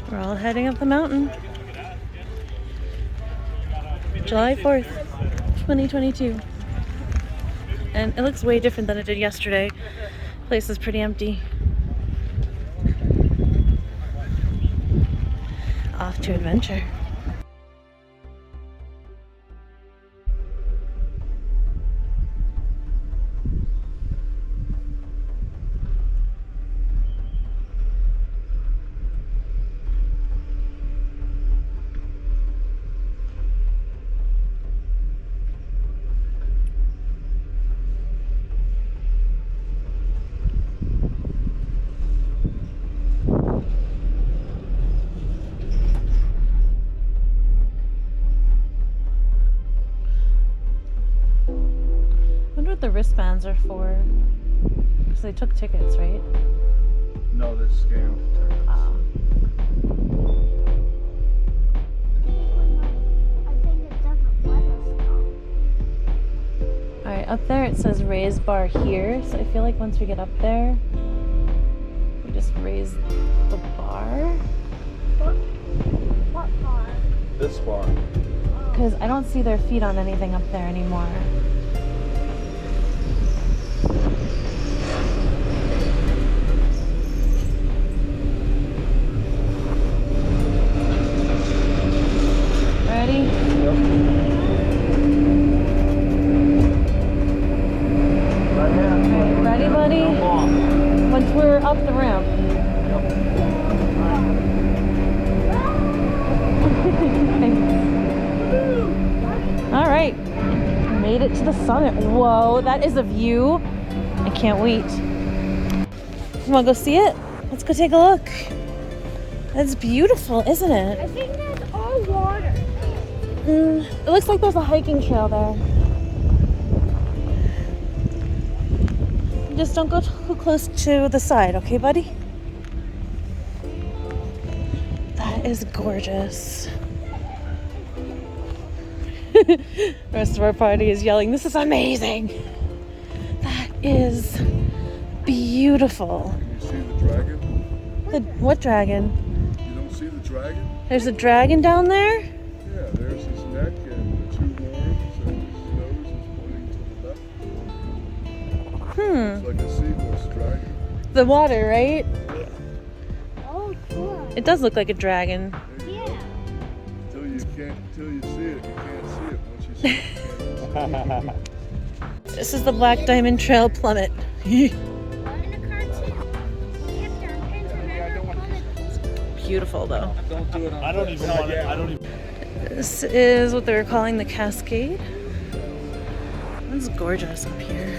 We're all heading up the mountain. July 4th, 2022. And it looks way different than it did yesterday. The place is pretty empty. Off to adventure. What the wristbands are for, because they took tickets, right? No, they're scam tickets. I think it doesn't let us go. Alright, up there it says raise bar here, so I feel like once we get up there, we just raise the bar. What bar? This bar. Because I don't see their feet on anything up there anymore. Ready? Yep. Right here. Alright, ready, buddy? Jump off. Once we're up the ramp. Alright. Made it to the summit. Whoa, that is a view. I can't wait. You wanna go see it? Let's go take a look. That's beautiful, isn't it? I think that's all water. It looks like there's a hiking trail there. Just don't go too close to the side, okay, buddy? That is gorgeous. The rest of our party is yelling, "This is amazing!" That is beautiful. You see the dragon? What dragon? You don't see the dragon? There's a dragon down there? Yeah, there's his neck and the two horns and his nose is pointing to the left. It's like a seahorse dragon. The water, right? Oh, cool. It does look like a dragon. Yeah. Until you see it, you can't see it. Once you see it, you can't see it. This is the Black Diamond Trail plummet. In a cartoon. If there are pins, Beautiful though. Don't do it on I don't even want it. I don't even. This is what they were calling the Cascade. It's gorgeous up here.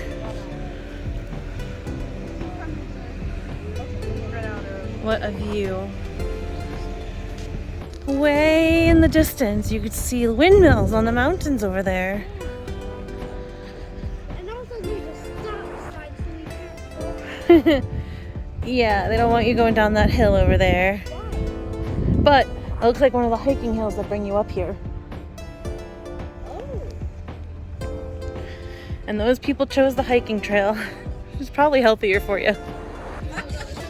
What a view. Way in the distance, you could see windmills on the mountains over there. and also there's a stop sign so we can't go. Yeah, they don't want you going down that hill over there. But it looks like one of the hiking hills that bring you up here. Oh. And those people chose the hiking trail. It's probably healthier for you.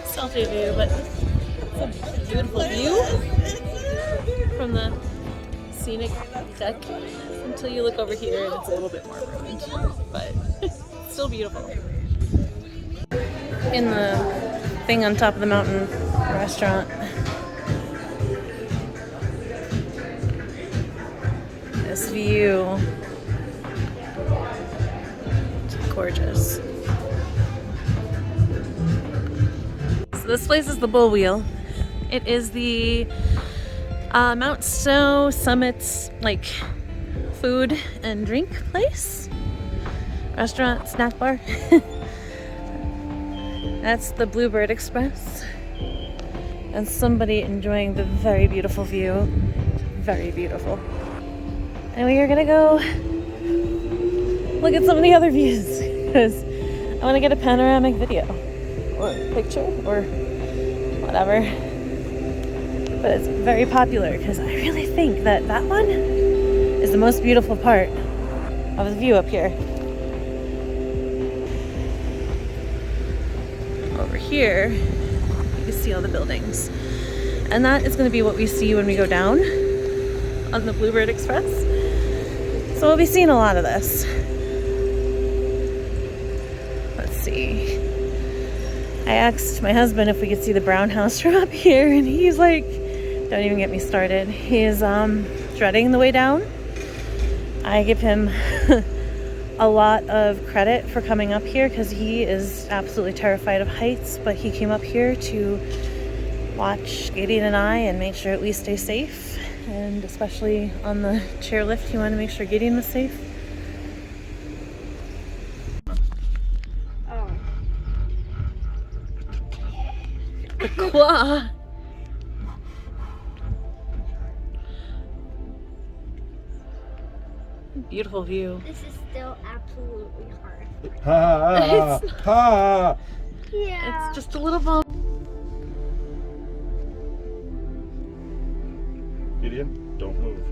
Selfie view, but it's a beautiful view from the scenic deck until you look over here and it's a little bit more ruined, but still beautiful. In the thing on top of the mountain restaurant. This view. It's gorgeous. So this place is the Bull Wheel. It is the Mount Snow Summit's like food and drink place. Restaurant, snack bar. That's the Bluebird Express. And somebody enjoying the very beautiful view. Very beautiful. And we are gonna go look at some of the other views because I want to get a panoramic video or picture or whatever. But it's very popular because I really think that that one is the most beautiful part of the view up here. here, you can see all the buildings. And that is going to be what we see when we go down on the Bluebird Express. So we'll be seeing a lot of this. Let's see. I asked my husband if we could see the brown house from up here, and he's like, don't even get me started. He's dreading the way down. I give him a lot of credit for coming up here because he is absolutely terrified of heights, but he came up here to watch Gideon and I and make sure that we stay safe. And especially on the chairlift, he wanted to make sure Gideon was safe. Oh. The claw! Beautiful view. This is still absolutely hard. Ha ha ha! Yeah. It's just a little bump. Gideon, don't move.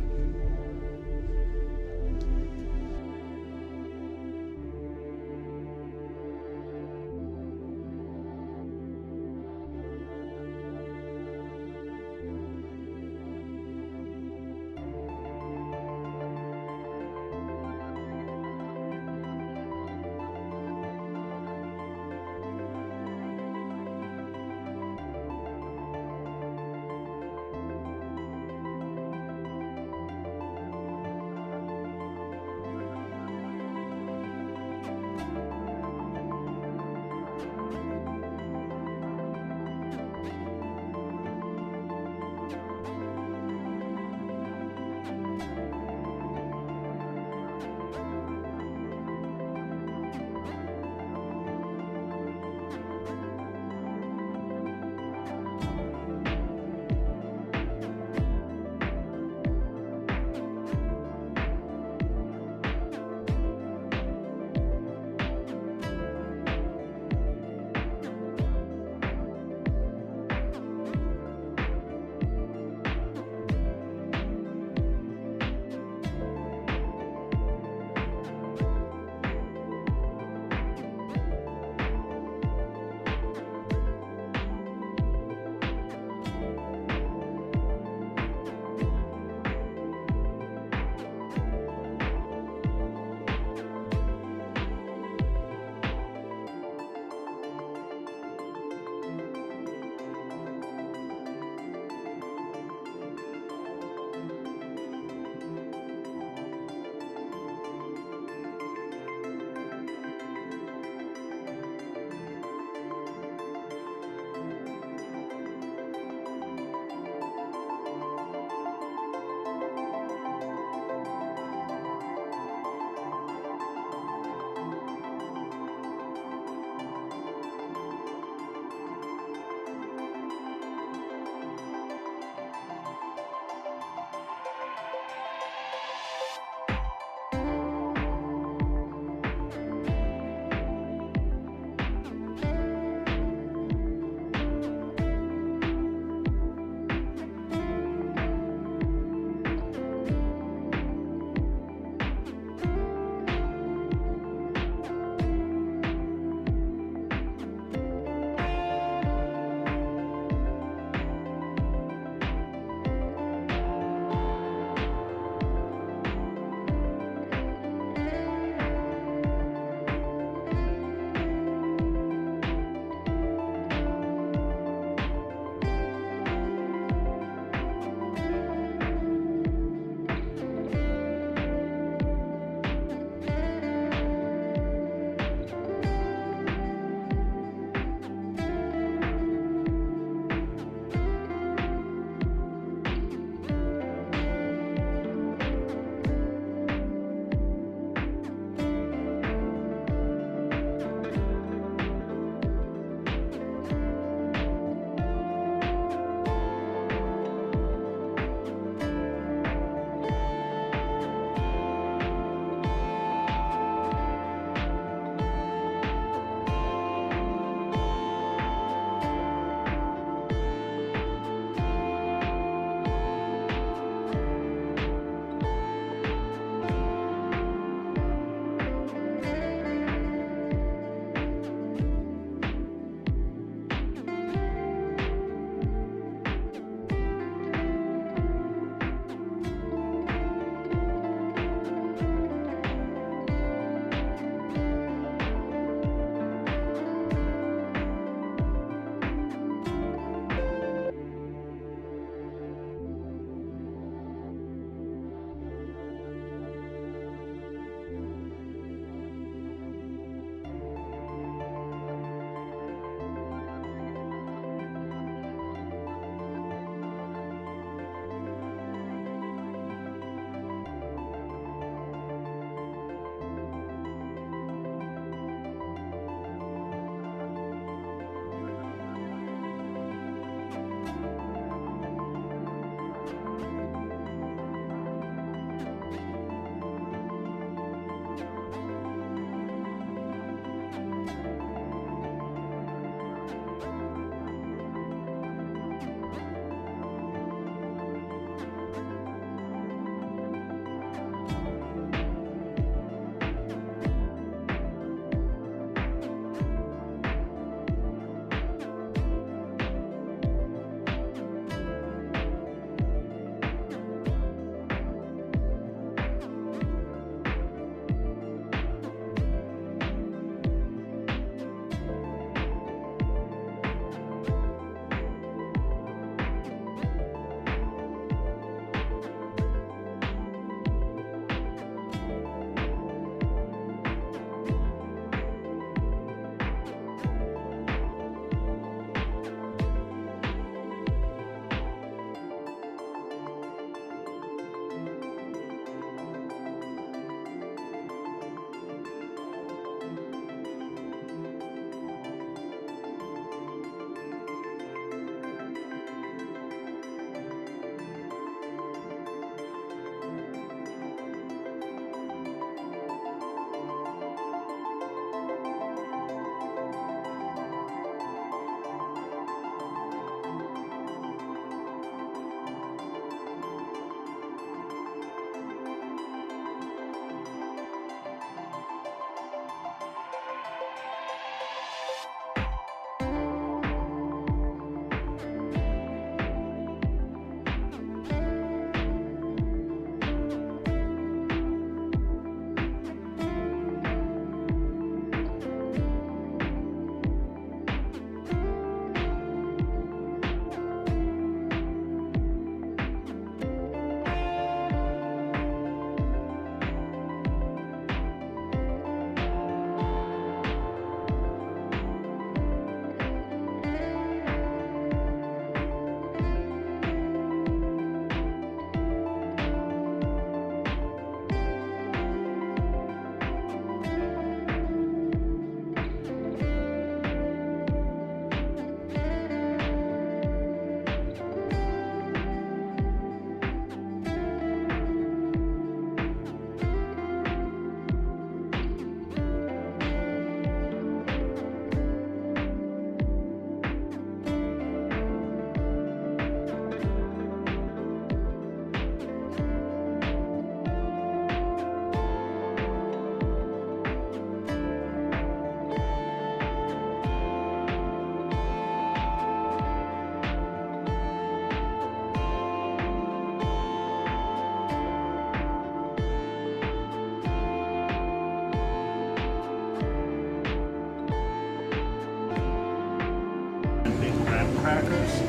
graham crackers.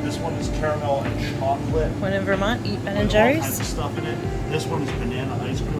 This one is caramel and chocolate. When in Vermont, eat Ben and with all kinds Jerry's. of stuff in it. This one is banana ice cream